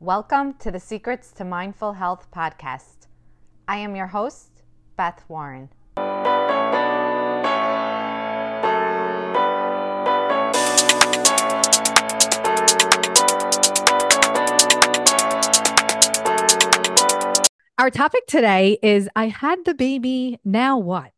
Welcome to the Secrets to Mindful Health podcast. I am your host, Beth Warren. Our topic today is I had the baby, now what?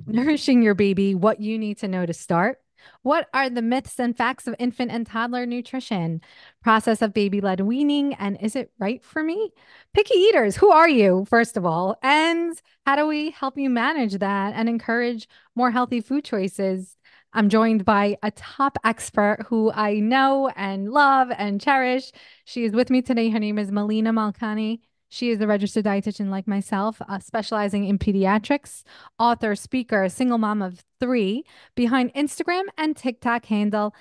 Nourishing your baby, what you need to know to start. What are the myths and facts of infant and toddler nutrition? Process of baby-led weaning, and is it right for me? Picky eaters, who are you, first of all? And how do we help you manage that and encourage more healthy food choices? I'm joined by a top expert who I know and love and cherish. She is with me today. Her name is Melina Malkani. She is a registered dietitian like myself, specializing in pediatrics, author, speaker, single mom of 3, behind Instagram and TikTok handle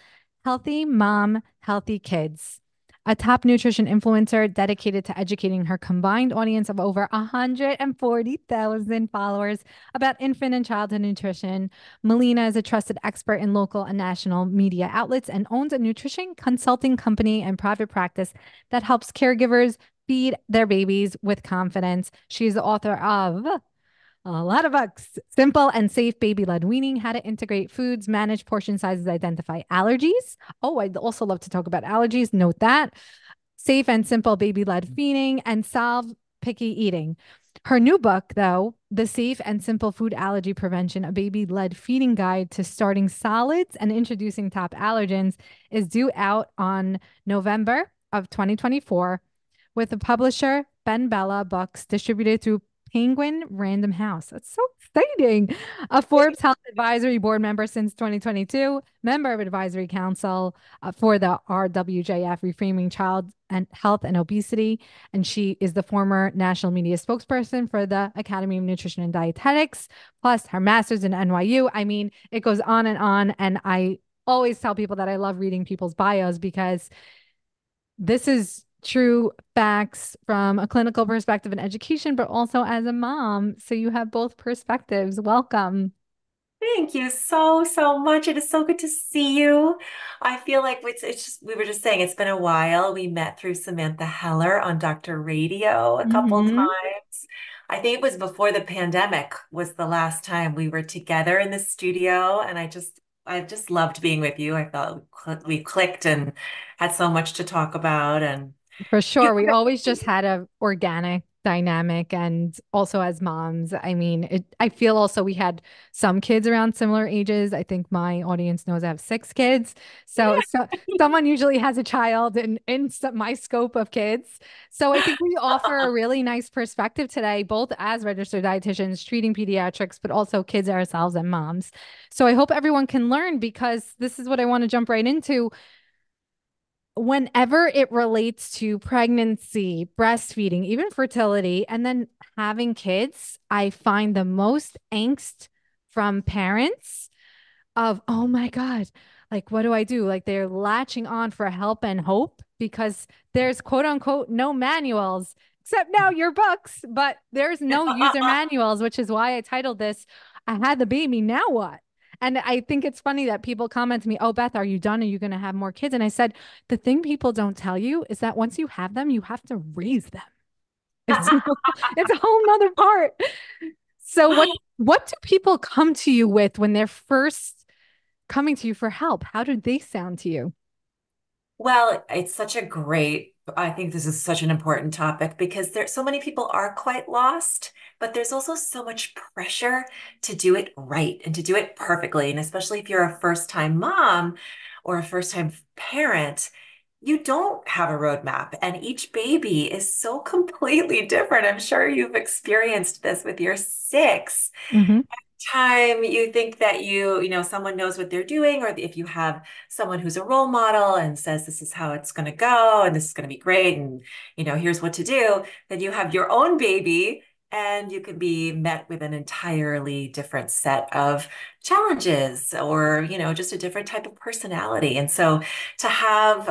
Healthy Mom, Healthy Kids. A top nutrition influencer dedicated to educating her combined audience of over 140,000 followers about infant and childhood nutrition. Melina is a trusted expert in local and national media outlets and owns a nutrition consulting company and private practice that helps caregivers feed their babies with confidence. She's the author of a lot of books: Simple and Safe Baby-Led Weaning, How to Integrate Foods, Manage Portion Sizes, Identify Allergies. Oh, I'd also love to talk about allergies. Note that. Safe and Simple Baby-Led Feeding, and Solve Picky Eating. Her new book, though, The Safe and Simple Food Allergy Prevention, a baby-led feeding guide to starting solids and introducing top allergens, is due out on November of 2024 with the publisher BenBella Books, distributed through Penguin Random House. That's so exciting. A Forbes Health Advisory Board member since 2022, member of Advisory Council for the RWJF, Reframing Child and Health and Obesity. And she is the former national media spokesperson for the Academy of Nutrition and Dietetics, plus her master's in NYU. I mean, it goes on. And I always tell people that I love reading people's bios because this is true facts from a clinical perspective in education, but also as a mom. So you have both perspectives. Welcome. Thank you so much. It is so good to see you. I feel like it's just, we were just saying it's been a while. We met through Samantha Heller on Dr. Radio a couple Mm-hmm. times. I think it was before the pandemic was the last time we were together in the studio, and I just loved being with you. I felt we clicked and had so much to talk about, and For you sure. We always just had a organic dynamic, and also as moms, I mean, I feel also we had some kids around similar ages. I think my audience knows I have 6 kids. So someone usually has a child in my scope of kids. So I think we offer a really nice perspective today, both as registered dietitians treating pediatrics, but also kids ourselves and moms. So I hope everyone can learn, because this is what I want to jump right into. Whenever it relates to pregnancy, breastfeeding, even fertility, and then having kids, I find the most angst from parents of, oh my God, like, what do I do? Like, they're latching on for help and hope because there's quote unquote no manuals, except now your books, but there's no user manuals, which is why I titled this, I had the baby, now what? And I think it's funny that people comment to me, oh, Beth, are you done? Are you going to have more kids? And I said, the thing people don't tell you is that once you have them, you have to raise them. It's, it's a whole nother part. So what do people come to you with when they're first coming to you for help? How do they sound to you? Well, it's such a great, I think this is such an important topic because there so many people are quite lost, but there's also so much pressure to do it right and to do it perfectly. And especially if you're a first-time mom or a first-time parent, you don't have a roadmap, and each baby is so completely different. I'm sure you've experienced this with your 6 Hmm. time you think that someone knows what they're doing, or if you have someone who's a role model and says this is how it's going to go and this is going to be great and here's what to do, then you have your own baby and you can be met with an entirely different set of challenges, or just a different type of personality. And so to have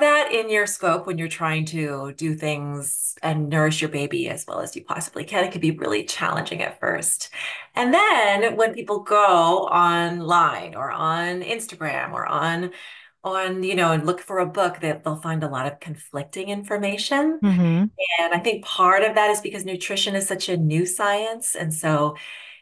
that in your scope when you're trying to do things and nourish your baby as well as you possibly can, it could be really challenging at first. And then when people go online or on Instagram or on on, and look for a book, that they'll find a lot of conflicting information. Hmm. And I think part of that is because nutrition is such a new science. And so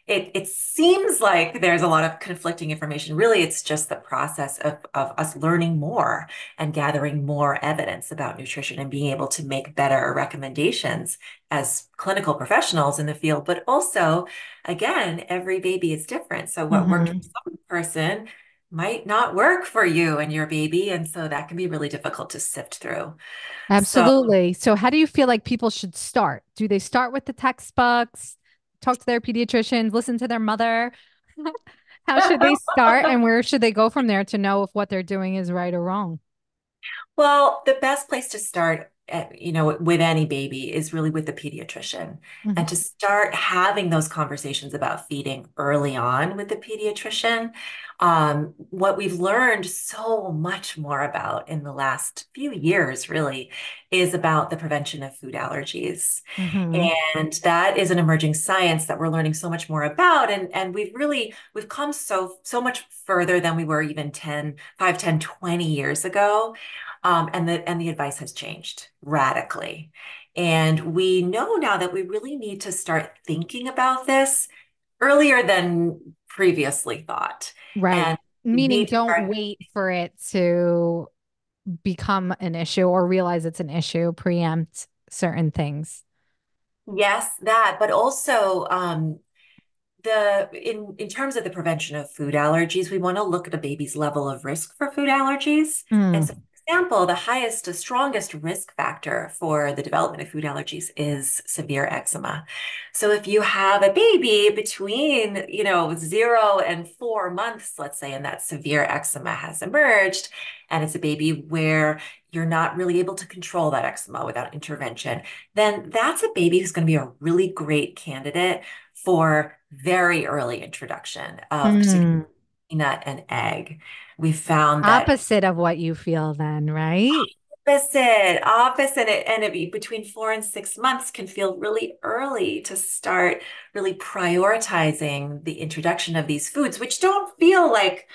it seems like there's a lot of conflicting information. Really, it's just the process of us learning more and gathering more evidence about nutrition and being able to make better recommendations as clinical professionals in the field. But also, again, every baby is different. So what worked for Hmm. some person might not work for you and your baby. And so that can be really difficult to sift through. So Absolutely. So, how do you feel like people should start? Do they start with the textbooks, talk to their pediatricians, listen to their mother? How should they start and where should they go from there to know if what they're doing is right or wrong? Well, the best place to start, with any baby is really with the pediatrician, and Mhm. to start having those conversations about feeding early on with the pediatrician. What we've learned so much more about in the last few years, really, is about the prevention of food allergies. Mhm. And that is an emerging science that we're learning so much more about. And we've come so much further than we were even 20 years ago. And the advice has changed radically. And we know now that we really need to start thinking about this earlier than previously thought. Right. And we Meaning, need to don't start. wait for it to become an issue or realize it's an issue, preempt certain things. Yes, that, but also the in terms of the prevention of food allergies, we want to look at a baby's level of risk for food allergies. And Mm. so, for example, the strongest risk factor for the development of food allergies is severe eczema. So if you have a baby between, 0 and 4 months, let's say, and that severe eczema has emerged, and it's a baby where you're not really able to control that eczema without intervention, then that's a baby who's going to be a really great candidate for very early introduction of particularly Mm. peanut and egg. We found that Opposite of what you feel then, right? opposite, between 4 and 6 months can feel really early to start really prioritizing the introduction of these foods, which don't feel like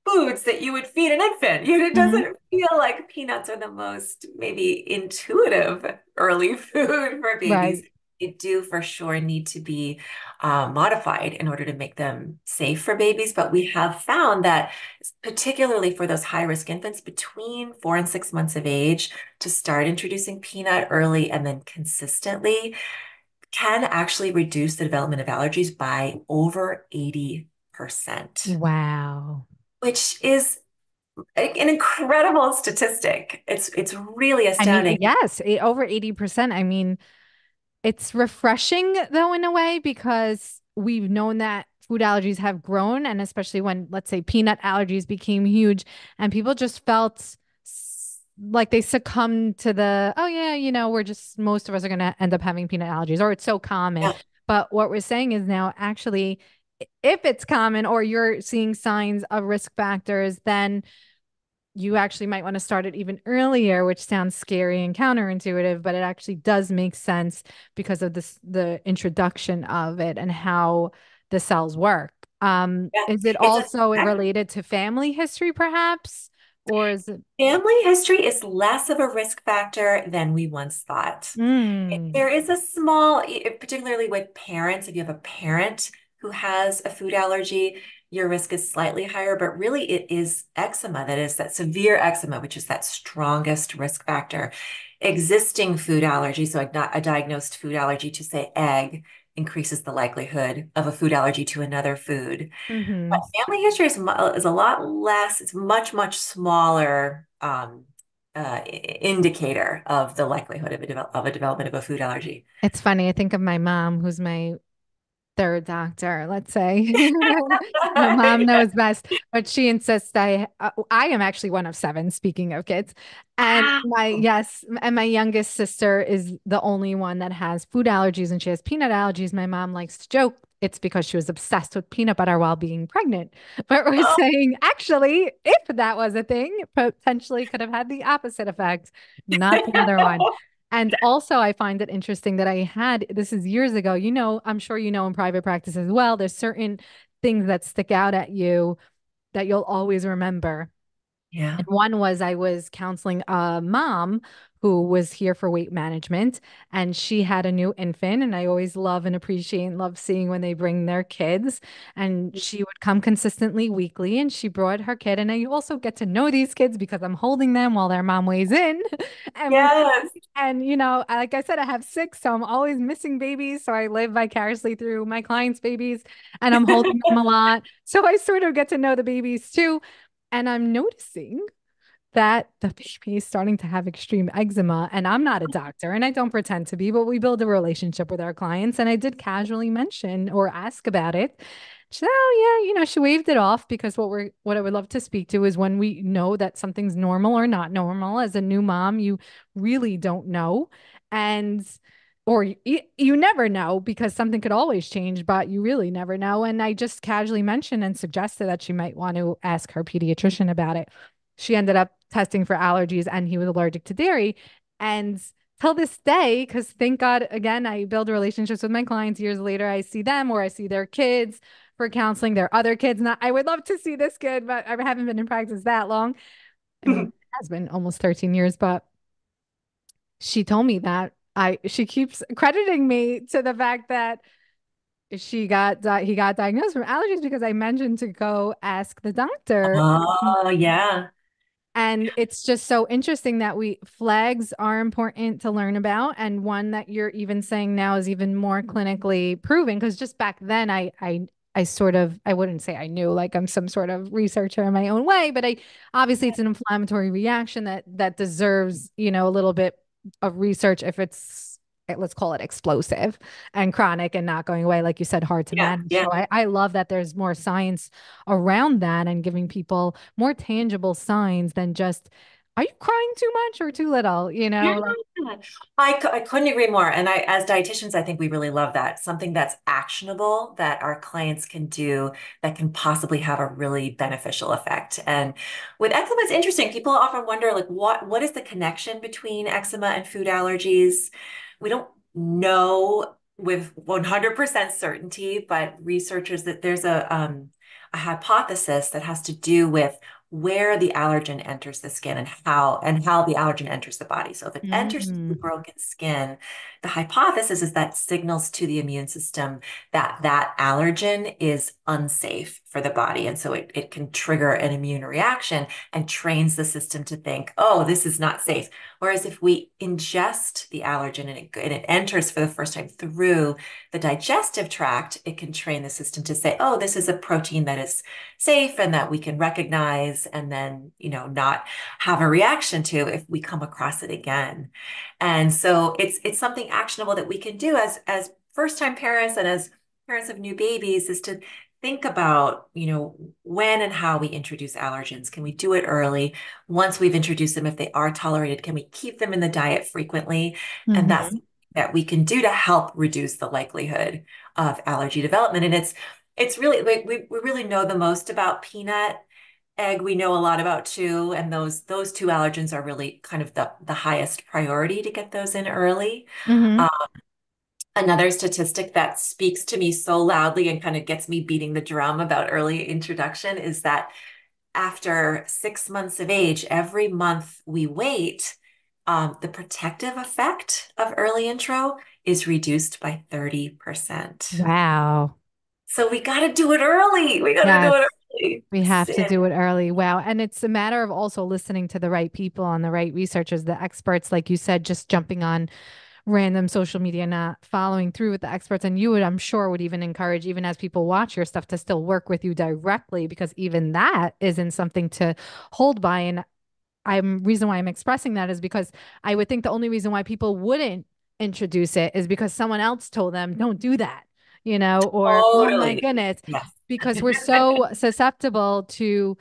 foods that you would feed an infant. It Mhm. doesn't feel like peanuts are the most maybe intuitive early food for babies. Right. They do for sure need to be modified in order to make them safe for babies. But we have found that, particularly for those high risk infants between 4 and 6 months of age, to start introducing peanut early and then consistently can actually reduce the development of allergies by over 80%, Wow. which is an incredible statistic. It's really I mean, astounding. yes, over 80%. I mean, it's refreshing though in a way because we've known that food allergies have grown and especially when let's say peanut allergies became huge and people just felt like they succumbed to the oh yeah, we're just most of us are going to end up having peanut allergies or it's so common. Yeah. But what we're saying is now actually if it's common or you're seeing signs of risk factors, then you actually might want to start it even earlier, which sounds scary and counterintuitive, but it actually does make sense because of the introduction of it and how the cells work. Yeah. Is it It's a also related to family history, perhaps? Or is it? family history is less of a risk factor than we once thought. Mm, There is a small, particularly with parents, if you have a parent who has a food allergy, your risk is slightly higher, but really it is eczema that is that severe eczema, which is that strongest risk factor. Existing food allergy, so a diagnosed food allergy to say egg, increases the likelihood of a food allergy to another food. But hmm. family history is a lot less, it's much smaller indicator of the likelihood of a development of a food allergy. It's funny. I think of my mom, who's my third doctor, let's say. My mom knows best, but she insists I am actually one of seven, speaking of kids. And my Wow. yes, and my youngest sister is the only one that has food allergies and she has peanut allergies. My mom likes to joke it's because she was obsessed with peanut butter while being pregnant. But we're Oh, saying actually, if that was a thing, potentially could have had the opposite effect, not the other one. And also, I find it interesting that I had this is years ago. I'm sure in private practice as well, there's certain things that stick out at you that you'll always remember. Yeah. And one was I was counseling a mom who was here for weight management, and she had a new infant. And I always love and appreciate and love seeing when they bring their kids. And she would come consistently weekly, and she brought her kid. And I also get to know these kids because I'm holding them while their mom weighs in. And when Yes. and like I said, I have six, so I'm always missing babies. So I live vicariously through my clients' babies, and I'm holding them a lot. So I sort of get to know the babies too. And I'm noticing that the baby is starting to have extreme eczema. And I'm not a doctor and I don't pretend to be, but we build a relationship with our clients. And I did casually mention or ask about it. She said, oh yeah, she waved it off because what I would love to speak to is when we know that something's normal or not normal. As a new mom, you really don't know. And or you never know because something could always change, but you really never know. And I just casually mentioned and suggested that she might want to ask her pediatrician about it. She ended up testing for allergies and he was allergic to dairy. And till this day, because thank God, again, I build relationships with my clients. Years later, I see them or I see their kids for counseling, their other kids. Not, I would love to see this kid, but I haven't been in practice that long. I mean, it has been almost 13 years, but she told me that she keeps crediting me to the fact that he got diagnosed from allergies because I mentioned to go ask the doctor. Oh, yeah. And it's just so interesting that flags are important to learn about. And one that you're even saying now is even more clinically proven. Because just back then, I sort of, I wouldn't say I knew like I'm some sort of researcher in my own way, but obviously it's an inflammatory reaction that deserves, a little bit of research if it's, let's call it explosive and chronic and not going away, like you said, hard to Yeah. manage. Yeah. So I love that there's more science around that and giving people more tangible signs than just, are you crying too much or too little? Yeah. Like, I couldn't agree more. And as dietitians, I think we really love that. Something that's actionable that our clients can do that can possibly have a really beneficial effect. And with eczema, it's interesting. People often wonder, like, what is the connection between eczema and food allergies? We don't know with 100% certainty, but researchers that there's a hypothesis that has to do with where the allergen enters the skin and how the allergen enters the body. So if it enters through mm, broken skin, the hypothesis is that signals to the immune system that that allergen is unsafe for the body. And so it can trigger an immune reaction and trains the system to think, oh, this is not safe. Whereas if we ingest the allergen and it enters for the first time through the digestive tract, it can train the system to say, oh, this is a protein that is safe and that we can recognize and then, not have a reaction to if we come across it again. And so it's something actionable that we can do as first-time parents and as parents of new babies is to think about, when and how we introduce allergens. Can we do it early? Once we've introduced them, if they are tolerated, can we keep them in the diet frequently? And that's mhm. that we can do to help reduce the likelihood of allergy development. And it's really we really know the most about peanut. Egg, we know a lot about too, and those two allergens are really kind of the highest priority to get those in early. Mhm. Um, Another statistic that speaks to me so loudly and kind of gets me beating the drum about early introduction is that after 6 months of age, every month we wait, the protective effect of early intro is reduced by 30%. Wow. So we got to do it early. We got to do Yes. it early. We have to do it early. Wow. And it's a matter of also listening to the right people and the right researchers, the experts, like you said, just jumping on random social media, not following through with the experts. And you would, I'm sure, would even encourage, even as people watch your stuff, to still work with you directly, because even that isn't something to hold by. And reason why I'm expressing that is because I would think the only reason why people wouldn't introduce it is because someone else told them, don't do that, or oh my Totally. goodness, Yes. because we're so susceptible to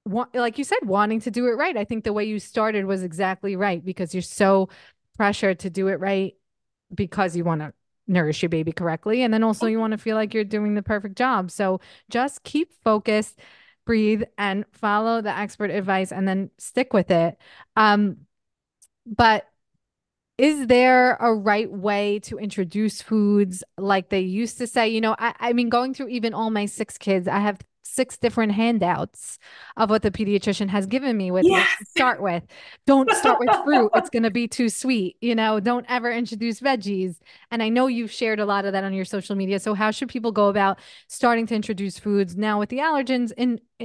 like you said, wanting to do it right. I think the way you started was exactly right because you're so pressured to do it right because you want to nourish your baby correctly. And then also you want to feel like you're doing the perfect job. So just keep focused, breathe, and follow the expert advice and then stick with it. But is there a right way to introduce foods like they used to say? I mean, going through even all my six kids, I have 6 different handouts of what the pediatrician has given me with what to Yes. start with. Don't start with fruit. It's going to be too sweet. Don't ever introduce veggies. And I know you've shared a lot of that on your social media. So how should people go about starting to introduce foods now with the allergens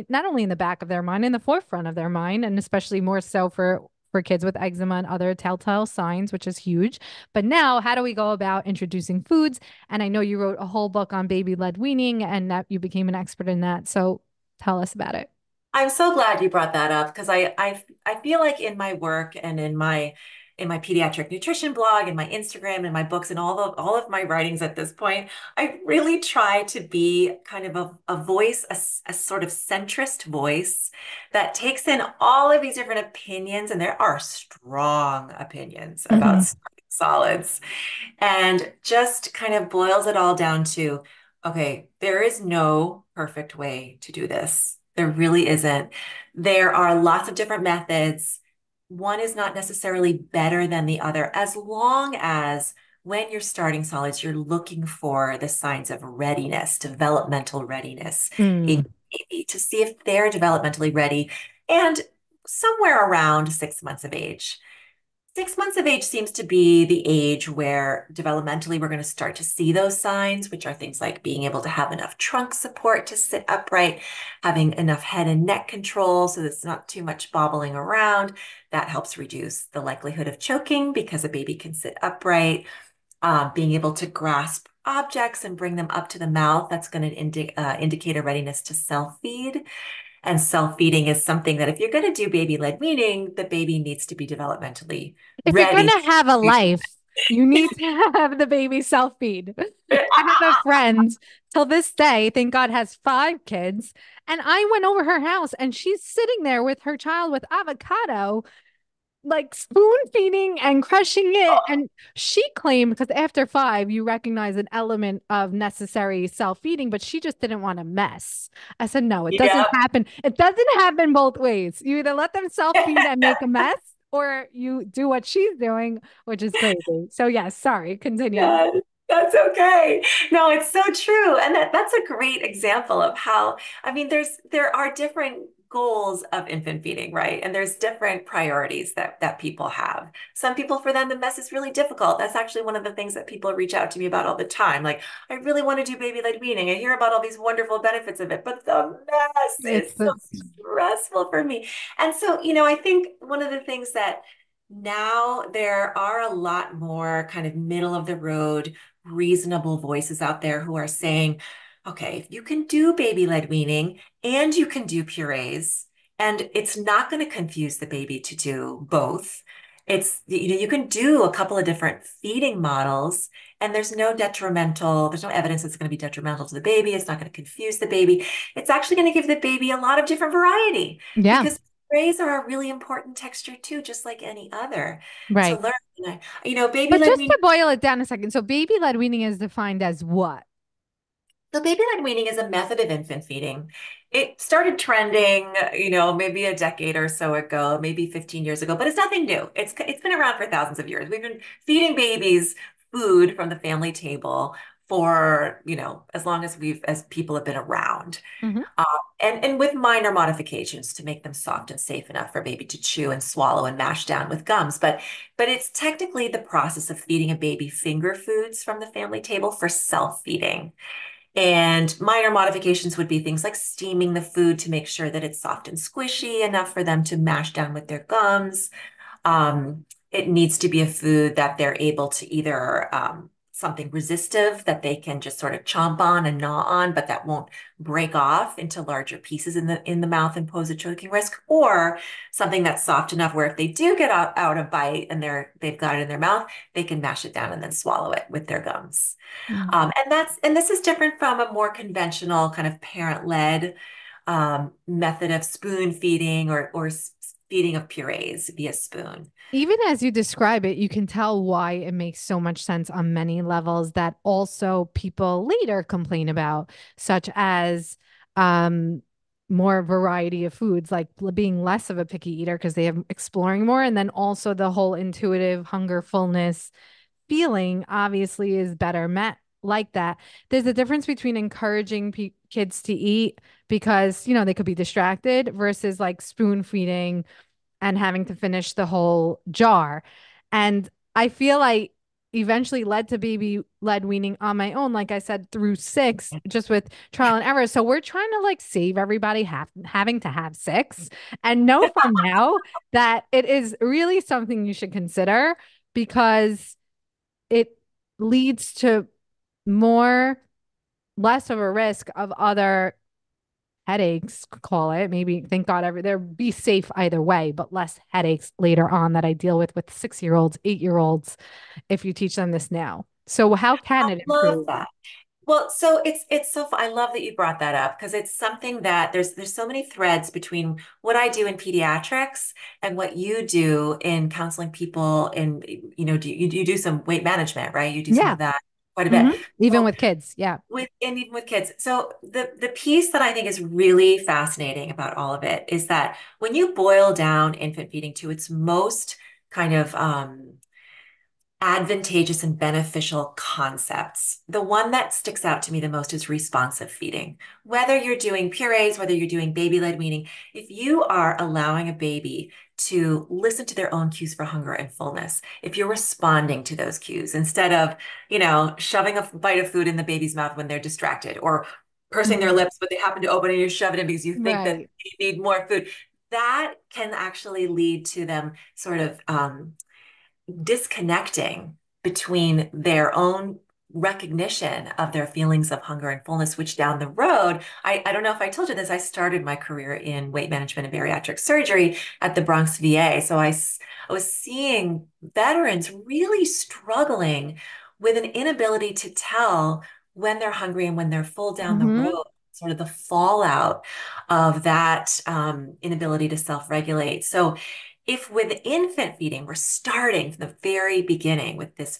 not only in the back of their mind, in the forefront of their mind, and especially more so for kids with eczema and other telltale signs, which is huge. But now, how do we go about introducing foods? And I know you wrote a whole book on baby-led weaning and that you became an expert in that. So tell us about it. I'm so glad you brought that up because I feel like in my work and in my pediatric nutrition blog and my Instagram and my books and all of my writings at this point, I really try to be kind of a voice, a sort of centrist voice that takes in all of these different opinions, and there are strong opinions about Mhm. solids, and just kind of boils it all down to, okay, there is no perfect way to do this. There really isn't. There are lots of different methods. One is not necessarily better than the other, as long as when you're starting solids, you're looking for the signs of readiness, developmental readiness in Mm. baby to see if they're developmentally ready and somewhere around 6 months of age. 6 months of age seems to be the age where developmentally we're going to start to see those signs, which are things like being able to have enough trunk support to sit upright, having enough head and neck control so that it's not too much bobbling around. That helps reduce the likelihood of choking because a baby can sit upright. Being able to grasp objects and bring them up to the mouth, that's going to indicate a readiness to self-feed. And self-feeding is something that if you're going to do baby-led weaning, the baby needs to be developmentally If you're going ready. to have a life, you need to have the baby self feed. I have a friend till this day, thank God, has 5 kids. And I went over her house and she's sitting there with her child with avocado, like spoon feeding and crushing it. And she claimed because after 5, you recognize an element of necessary self feeding, but she just didn't want to mess. I said, no, it doesn't Yeah. happen. It doesn't happen both ways. You either let them self feed and make a mess, or you do what she's doing, which is crazy. So, yes, sorry, continue. Yeah, that's okay. No, it's so true. And that's a great example of how, I mean, there are different goals of infant feeding, right? And there's different priorities that people have. Some people, for them, the mess is really difficult. That's actually one of the things that people reach out to me about all the time. Like, I really want to do baby-led weaning. I hear about all these wonderful benefits of it, but the mess It's is so stressful for me. And so, I think one of the things that now there are a lot more kind of middle of the road, reasonable voices out there who are saying, okay, if you can do baby-led weaning and you can do purees, and it's not going to confuse the baby to do both. You can do a couple of different feeding models, and there's no evidence it's going to be detrimental to the baby. It's not going to confuse the baby. It's actually going to give the baby a lot of different variety yeah, because rays are a really important texture too, just like any other to right. learn. But Baby-led just weaning. to boil it down a second, so baby led weaning is defined as what? So baby-led weaning is a method of infant feeding. It started trending, maybe a decade or so ago, maybe 15 years ago, but it's nothing new. It's been around for thousands of years. We've been feeding babies food from the family table for, as long as people have been around. Mhm. Um, and with minor modifications to make them soft and safe enough for baby to chew and swallow and mash down with gums. But it's technically the process of feeding a baby finger foods from the family table for self-feeding. And minor modifications would be things like steaming the food to make sure that it's soft and squishy enough for them to mash down with their gums. It needs to be a food that they're able to either something resistive that they can just sort of chomp on and gnaw on, but that won't break off into larger pieces in the mouth and pose a choking risk, or something that's soft enough where if they do get out a bite and they've got it in their mouth, they can mash it down and then swallow it with their gums. Mm. And this is different from a more conventional kind of parent-led method of spoon feeding or feeding of purees via spoon. Even as you describe it, you can tell why it makes so much sense on many levels that also people later complain about, such as um, more variety of foods, like being less of a picky eater because they have exploring more. And then also the whole intuitive hunger, fullness feeling obviously is better met like that. There's a difference between encouraging kids to eat because, they could be distracted versus like spoon feeding and having to finish the whole jar. And I feel I eventually led to baby led weaning on my own, like I said, through six, just with trial and error. So we're trying to like save everybody having to have six and know from now that it is really something you should consider because it leads to more, less of a risk of other headaches, call it. Maybe, thank God, there be safe either way, but less headaches later on that I deal with 6 year olds, 8 year olds, if you teach them this now. So, how can I it love improve? that. Well, so it's so I love that you brought that up because it's something that there's so many threads between what I do in pediatrics and what you do in counseling people in you do some weight management, right? You do some Yeah. of that quite a bit. Hmm. Even So with kids. Yeah. even with kids. So the piece that I think is really fascinating about all of it is that when you boil down infant feeding to its most kind of advantageous and beneficial concepts. The one that sticks out to me the most is responsive feeding. Whether you're doing purees, whether you're doing baby-led weaning, if you are allowing a baby to listen to their own cues for hunger and fullness, if you're responding to those cues instead of, shoving a bite of food in the baby's mouth when they're distracted or pursing their Mhm. lips, but they happen to open and you shove it in because you think that Right. they need more food. That can actually lead to them sort of disconnecting between their own recognition of their feelings of hunger and fullness, which down the road, I don't know if I told you this, I started my career in weight management and bariatric surgery at the Bronx VA. So I was seeing veterans really struggling with an inability to tell when they're hungry and when they're full down the Hmm. road, sort of the fallout of that inability to self-regulate. So if with infant feeding, we're starting from the very beginning with this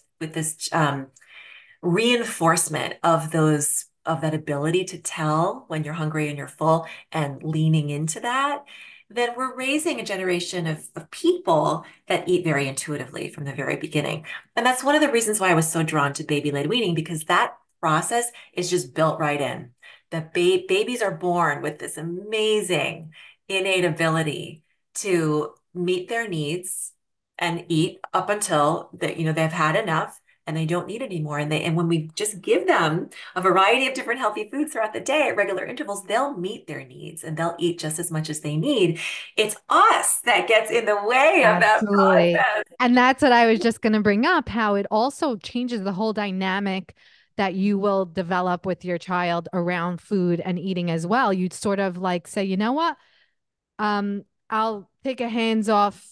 reinforcement of that ability to tell when you're hungry and you're full and leaning into that, then we're raising a generation of people that eat very intuitively from the very beginning. And that's one of the reasons why I was so drawn to baby-led weaning, because that process is just built right in. The babies are born with this amazing innate ability to meet their needs and eat up until they've had enough and they don't need anymore. And when we just give them a variety of different healthy foods throughout the day at regular intervals, they'll meet their needs and they'll eat just as much as they need. It's us that gets in the way of that Absolutely. process. And that's what I was just going to bring up, how it also changes the whole dynamic that you will develop with your child around food and eating as well. You'd sort of like say, you know what? I'll take a hands off,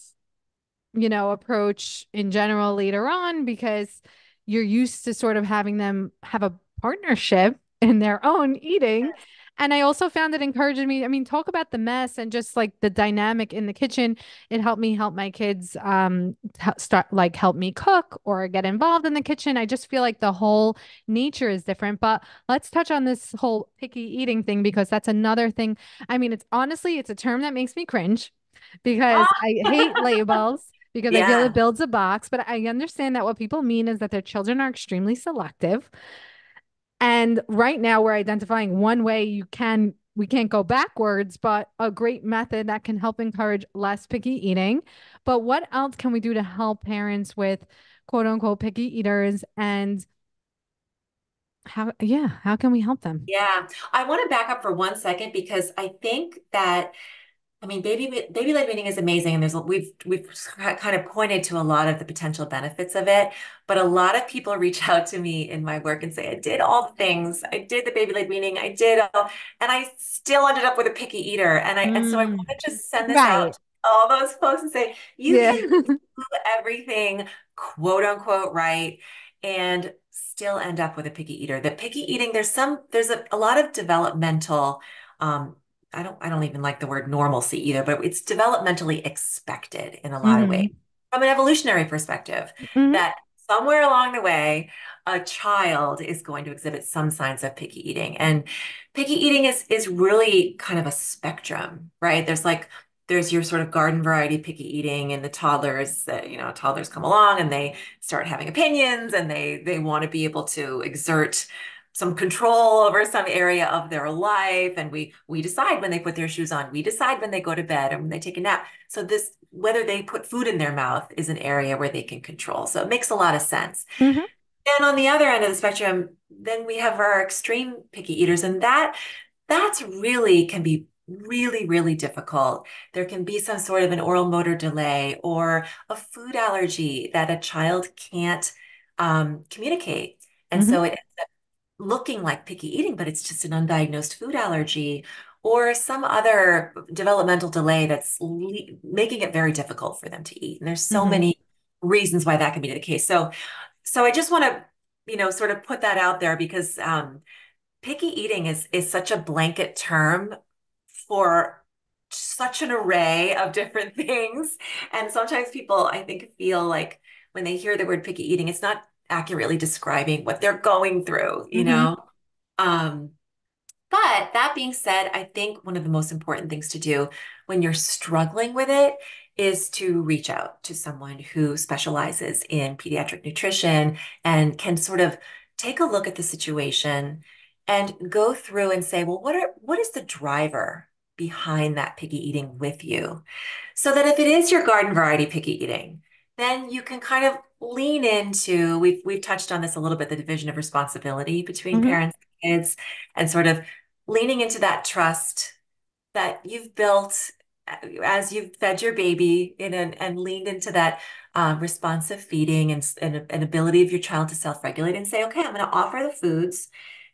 approach in general later on because you're used to sort of having them have a partnership in their own eating. And I also found it encouraged me. I mean, talk about the mess and just like the dynamic in the kitchen. It helped me help my kids start like help me cook or get involved in the kitchen. I just feel like the whole nature is different. But let's touch on this whole picky eating thing because that's another thing. I mean, it's a term that makes me cringe because Oh, I hate labels because I feel it yeah. builds a box, but I understand that what people mean is that their children are extremely selective. And right now we're identifying one way we can't go backwards, but a great method that can help encourage less picky eating. But what else can we do to help parents with quote unquote picky eaters and how can we help them? Yeah. I want to back up for 1 second because I think that baby led weaning is amazing, and we've kind of pointed to a lot of the potential benefits of it. But a lot of people reach out to me in my work and say, "I did all the things. I did the baby led weaning. I did all, and I still ended up with a picky eater." And so I want Mm, to just send this out right. to all those folks and say, you Yeah. can do everything quote unquote right and still end up with a picky eater. The picky eating, there's a lot of developmental um, I don't even like the word normalcy either, but it's developmentally expected in a lot of ways Hmm. from an evolutionary perspective Hmm. that somewhere along the way, a child is going to exhibit some signs of picky eating. And picky eating is really kind of a spectrum, right? There's your sort of garden variety picky eating and the toddlers that, toddlers come along and they start having opinions and they want to be able to exert some control over some area of their life, and we decide when they put their shoes on, we decide when they go to bed and when they take a nap. So this, whether they put food in their mouth, is an area where they can control. So it makes a lot of sense. Hmm. And on the other end of the spectrum, then we have our extreme picky eaters, and that's really can be really, really difficult. There can be some sort of an oral motor delay or a food allergy that a child can't communicate. And Hmm. so it ends up looking like picky eating, but it's just an undiagnosed food allergy or some other developmental delay that's making it very difficult for them to eat. And there's so Hmm. many reasons why that can be the case. So I just want to, sort of put that out there because picky eating is such a blanket term for such an array of different things. And sometimes people, I think, feel like when they hear the word picky eating, it's not accurately describing what they're going through, you Hmm. know? Um, but that being said, I think one of the most important things to do when you're struggling with it is to reach out to someone who specializes in pediatric nutrition and can sort of take a look at the situation and go through and say, well, what is the driver behind that picky eating with you? So that if it is your garden variety picky eating, then you can kind of lean into, we've touched on this a little bit, the division of responsibility between Hmm. parents and kids, and sort of leaning into that trust that you've built as you've fed your baby and leaned into that responsive feeding and ability of your child to self-regulate and say, okay, I'm going to offer the foods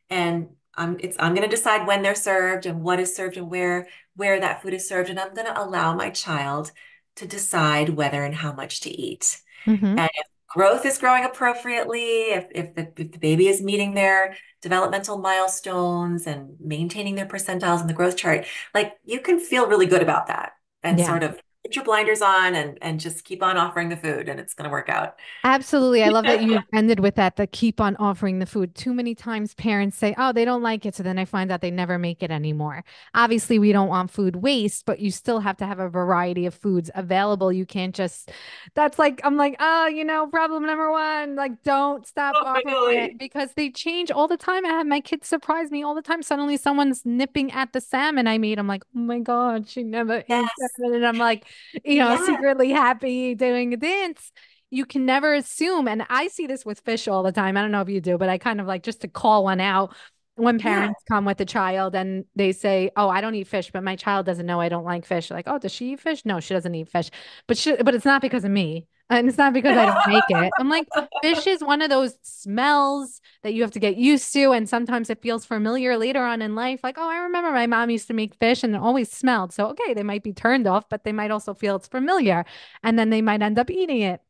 and I'm going to decide when they're served and what is served and where that food is served. And I'm going to allow my child to decide whether and how much to eat. Hmm. And if growth is growing appropriately, if the baby is meeting their developmental milestones and maintaining their percentiles in the growth chart, like you can feel really good about that and Yeah. sort of put your blinders on and just keep on offering the food and it's going to work out. Absolutely. I love that you ended with that, the keep on offering the food. Too many times parents say, oh, they don't like it. So then I find out they never make it anymore. Obviously, we don't want food waste, but you still have to have a variety of foods available. You can't just, that's like, I'm like, oh, problem number one, like, don't stop Oh, offering it really? because they change all the time. I have my kids surprise me all the time. Suddenly someone's nipping at the salmon I made. I'm like, oh my God, she never ate that. Yes. And I'm like, Yeah. secretly happy doing a dance. You can never assume. And I see this with fish all the time. I don't know if you do, but I kind of like just to call one out when Yeah. parents come with a child and they say, oh, I don't eat fish, but my child doesn't know I don't like fish. Like, oh, does she eat fish? No, she doesn't eat fish. But it's not because of me. And it's not because I don't make it. I'm like, fish is one of those smells that you have to get used to. And sometimes it feels familiar later on in life. Like, oh, I remember my mom used to make fish and it always smelled. So, okay, they might be turned off, but they might also feel it's familiar. And then they might end up eating it.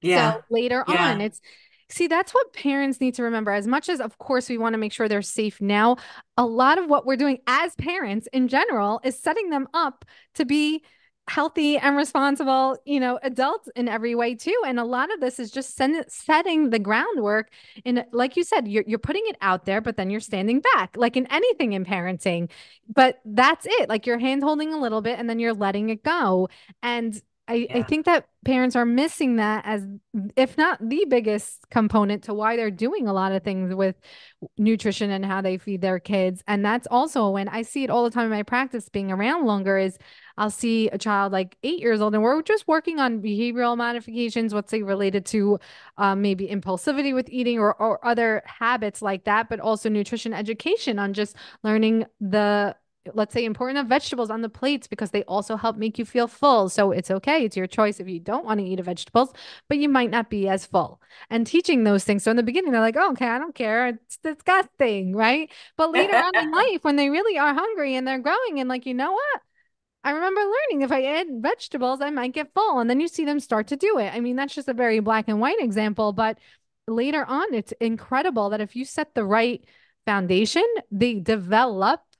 Yeah. So later on, Yeah. see, that's what parents need to remember. As much as, of course, we want to make sure they're safe now, a lot of what we're doing as parents in general is setting them up to be healthy and responsible, adults in every way too. And a lot of this is just setting the groundwork. In, like you said, you're putting it out there, but then you're standing back, like in anything in parenting. But that's it. Like you're hand holding a little bit and then you're letting it go. And I Yeah. think that parents are missing that as, if not the biggest component to why they're doing a lot of things with nutrition and how they feed their kids. And that's also when I see it all the time in my practice being around longer is I'll see a child like 8 years old and we're just working on behavioral modifications, let's say related to maybe impulsivity with eating or other habits like that, but also nutrition education on just learning the let's say important of vegetables on the plates because they also help make you feel full. So it's okay. It's your choice if you don't want to eat vegetables, but you might not be as full. And teaching those things. So in the beginning, they're like, oh, okay, I don't care. It's disgusting, right? But later on in life, when they really are hungry and they're growing and like, you know what? I remember learning if I add vegetables, I might get full. And then you see them start to do it. I mean, that's just a very black and white example, but later on, it's incredible that if you set the right foundation, they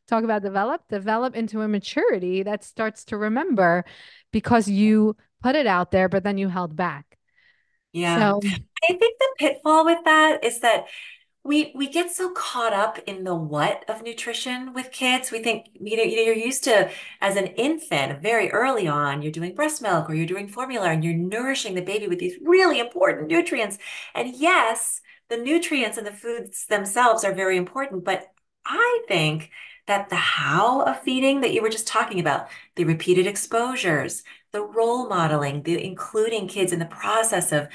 talk about develop into a maturity that starts to remember because you put it out there, but then you held back. Yeah. So, I think the pitfall with that is that we get so caught up in the what of nutrition with kids. We think, you're used to as an infant, very early on, you're doing breast milk or you're doing formula and you're nourishing the baby with these really important nutrients. And yes, the nutrients and the foods themselves are very important, but I think that the how of feeding that you were just talking about, the repeated exposures, the role modeling, the including kids in the process of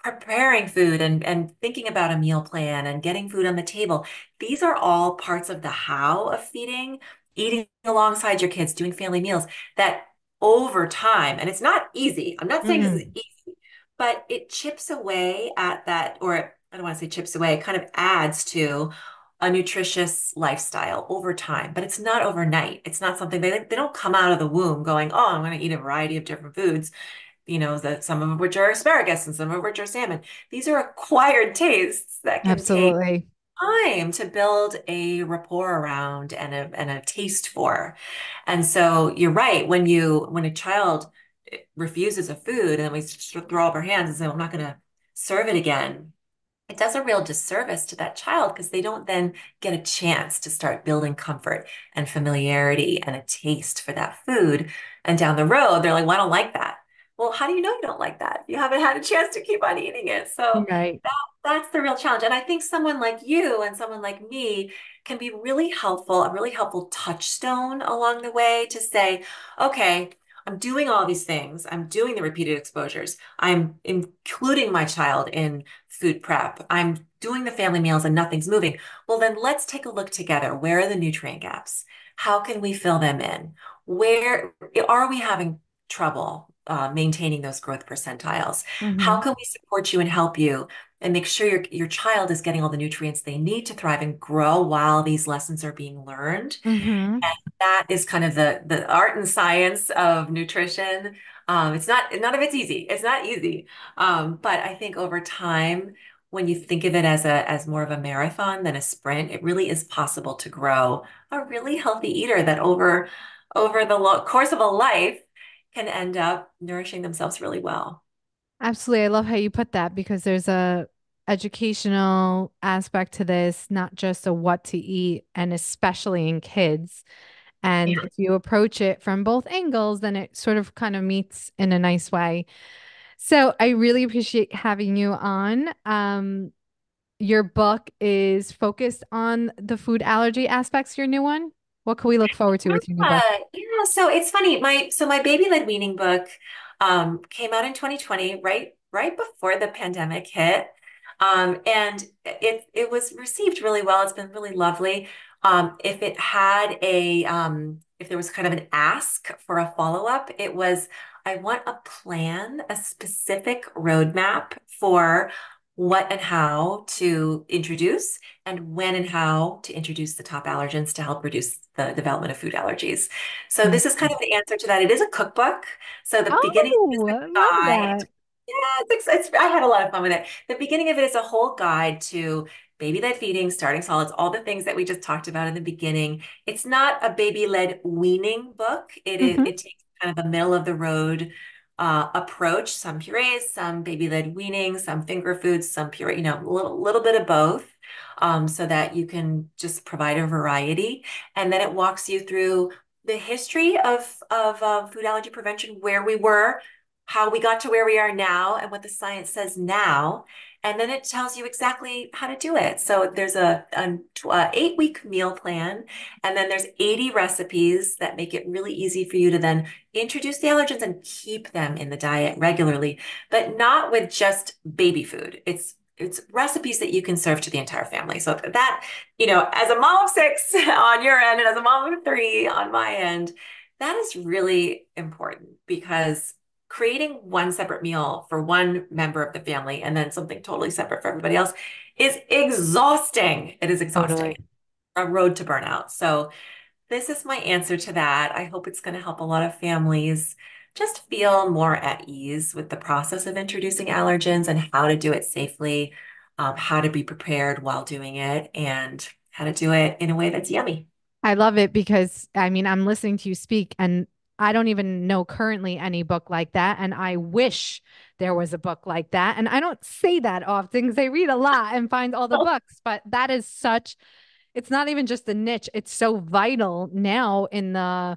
preparing food and thinking about a meal plan and getting food on the table. These are all parts of the how of feeding, eating alongside your kids, doing family meals that over time, and it's not easy. I'm not saying this is Mm, easy, but it chips away at that, or I don't want to say chips away, it kind of adds to a nutritious lifestyle over time, but it's not overnight. It's not something they don't come out of the womb going, oh, I'm going to eat a variety of different foods, that some of which are asparagus and some of which are salmon. These are acquired tastes that can take absolutely. time to build a rapport around and a taste for. And so you're right. When a child refuses a food and then we throw up our hands and say, well, I'm not going to serve it again, it does a real disservice to that child because they don't then get a chance to start building comfort and familiarity and a taste for that food. And down the road, they're like, well, I don't like that. Well, how do you know you don't like that? You haven't had a chance to keep on eating it. So Right. that's the real challenge. And I think someone like you and someone like me can be really helpful, a really helpful touchstone along the way to say, okay, I'm doing all these things. I'm doing the repeated exposures. I'm including my child in food prep. I'm doing the family meals and nothing's moving. Well, then let's take a look together. Where are the nutrient gaps? How can we fill them in? Where are we having trouble maintaining those growth percentiles? How Hmm. can we support you and help you and make sure your child is getting all the nutrients they need to thrive and grow while these lessons are being learned? Hmm. And that is kind of the art and science of nutrition. It's not, none of it's easy. It's not easy. But I think over time, when you think of it as more of a marathon than a sprint, it really is possible to grow a really healthy eater that over the course of a life can end up nourishing themselves really well. Absolutely. I love how you put that because there's a educational aspect to this, not just a what to eat, and especially in kids. And Yeah. if you approach it from both angles, then it sort of kind of meets in a nice way. So I really appreciate having you on. Your book is focused on the food allergy aspects, your new one. What can we look forward to with your new book? Yeah, so it's funny. My baby led weaning book came out in 2020, right before the pandemic hit. And it was received really well. It's been really lovely. If it had if there was kind of an ask for a follow-up, it was, I want a plan, a specific roadmap for what and how to introduce and when and how to introduce the top allergens to help reduce the development of food allergies. So Mm. this is kind of the answer to that. It is a cookbook. So the beginning is Oh, a I love guide. that. Yeah, I had a lot of fun with it. The beginning of it is a whole guide to baby-led feeding, starting solids, all the things that we just talked about in the beginning. It's not a baby-led weaning book. Hmm. It takes kind of a middle of the road approach, some purees, some baby-led weaning, some finger foods, some puree, little bit of both, so that you can just provide a variety. And then it walks you through the history of food allergy prevention, where we were, how we got to where we are now, and what the science says now. And then it tells you exactly how to do it. So there's a 8-week meal plan, and then there's 80 recipes that make it really easy for you to then introduce the allergens and keep them in the diet regularly, but not with just baby food. It's recipes that you can serve to the entire family. So that, as a mom of 6 on your end and as a mom of 3 on my end, that is really important because creating one separate meal for one member of the family and then something totally separate for everybody else is exhausting. It is exhausting. Totally. A road to burnout. So this is my answer to that. I hope it's going to help a lot of families just feel more at ease with the process of introducing allergens and how to do it safely, how to be prepared while doing it, and how to do it in a way that's yummy. I love it because I mean, I'm listening to you speak and I don't even know currently any book like that. And I wish there was a book like that. And I don't say that often because I read a lot and find all the books, but that is such, it's not even just a niche. It's so vital now in the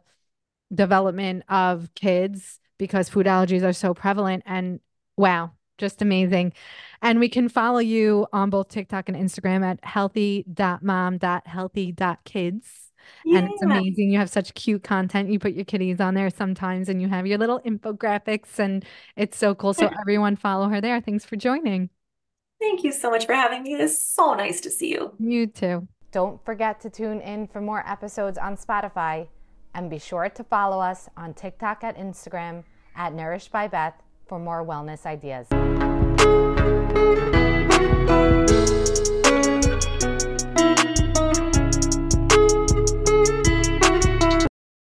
development of kids because food allergies are so prevalent. And wow. Just amazing. And we can follow you on both TikTok and Instagram at healthy.mom.healthy.kids. And it's Yeah. amazing. You have such cute content. You put your kitties on there sometimes and you have your little infographics and it's so cool. So everyone follow her there. Thanks for joining. Thank you so much for having me. It's so nice to see you. You too. Don't forget to tune in for more episodes on Spotify and be sure to follow us on TikTok and Instagram at Nourished by Beth for more wellness ideas.